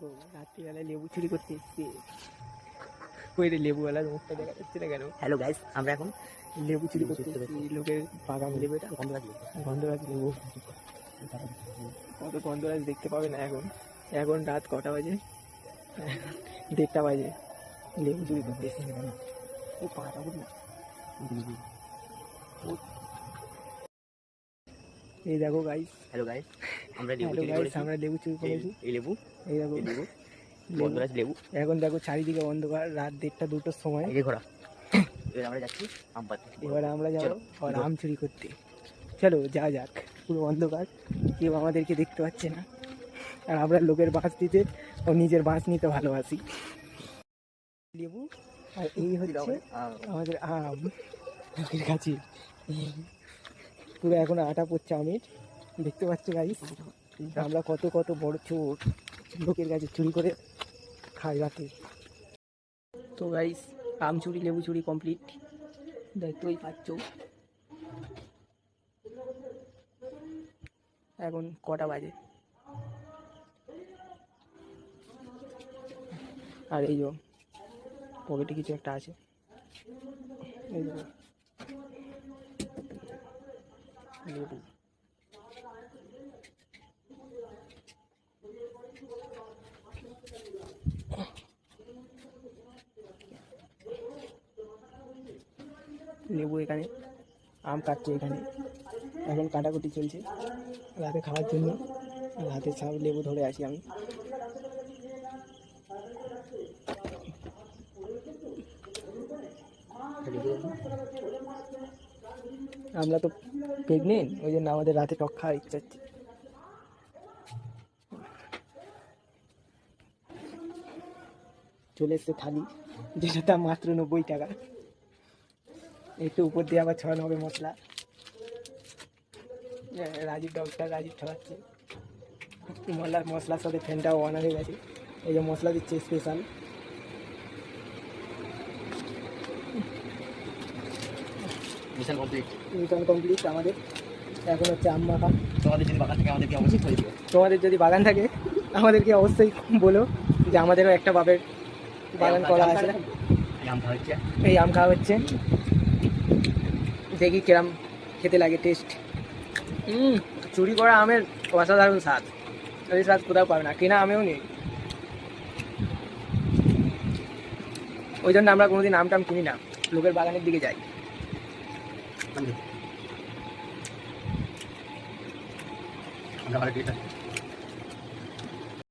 তো রাত্রিবেলায় লেবু চুরি করতে এসছে। ওই রে লেবুওয়ালার মুখটা দেখা যাচ্ছে না কেন? হ্যালো গাইস, আমরা এখন লেবু চুরি করতে এসছি লোকের বাগান। লেবু, এটা গন্ধরাজ লেবু। কত গন্ধরাজ দেখতে পাবে না এখন। এখন রাত কটা বাজে? 1:30 বাজে। লেবু চুরি করতে এসছি। ও পাটা বুঝ না। এই দেখো গাইস, হ্যালো গাইস, আমরা লেবু হ্যালো চুরি গাইস, করেছি। আমরা লেবু চুরি করেছি। এই লেবু, এই দেখো এই লেবু, লেবু। গন্ধরাজ লেবু। এখন দেখো চারিদিকে অন্ধকার, রাত 1:30-2টোর সময়। এই ঘোড়া। এবার আমরা যাচ্ছি আম পাড়তে। এবার আমরা যাবো চলো, আর আম চুরি করতে। চলো যা যাক। পুরো অন্ধকার, কেউ আমাদেরকে দেখতে পাচ্ছে না। আর আমরা লোকের বাঁশ দিতে ও নিজের বাঁশ নিতে ভালোবাসি। লেবু আর এই হচ্ছে আমাদের আম লোকের কাছে। পুরো এখন আটা পড়ছে আমের, দেখতে পাচ্ছ গাইস। আমরা কত কত বড় চোর, লোকের কাছে চুরি করে খাই রাতে। তো গাইস, আম চুরি লেবু চুরি কমপ্লিট, দেখতেই পাচ্ছ। এখন কটা বাজে? আর এই যে পকেটে কিছু একটা আছে, এই দেখো লেবু। লেবু এখানে, আম কাটছে এখানে। এখন কাটাকুটি চলছে রাতে খাওয়ার জন্য। রাতে সব লেবু ধরে আসি আমি। আমরা তো প্রেগনেন্ট, ওই জন্য আমাদের রাতে টক খাওয়ার ইচ্ছা হচ্ছে। চলে এসছে থালি, যেটা দাম মাত্র 90 টাকা। একটু উপর দিয়ে আবার ছড়ানো হবে মশলা। রাজীব ডগটা রাজীব ছড়াচ্ছে মশলার সাথে। ফ্যানটাও অন হয়ে গেছে, এই যে মশলা দিচ্ছে special. Mission complete. Mission complete আমাদের। এখন হচ্ছে আম মাখা। তোমাদের যদি বাগান থাকে আমাদেরকে অবশ্যই করে দিও। তোমাদের যদি বাগান থাকে আমাদেরকে অবশ্যই বলো যে আমাদেরও একটা বাবের বাগান করা আছে। আম খাওয়া হচ্ছে। এই আম খাওয়া হচ্ছে, দেখি কিরম খেতে লাগে টেস্ট। চুরি করা আমের অসাধারণ স্বাদ, ওই স্বাদ কোথাও পাবে না, কেনা আমেও নেই। ওই জন্য আমরা কোনোদিন আম টাম কিনি না, লোকের বাগানের দিকে যাই। আমরা ভালো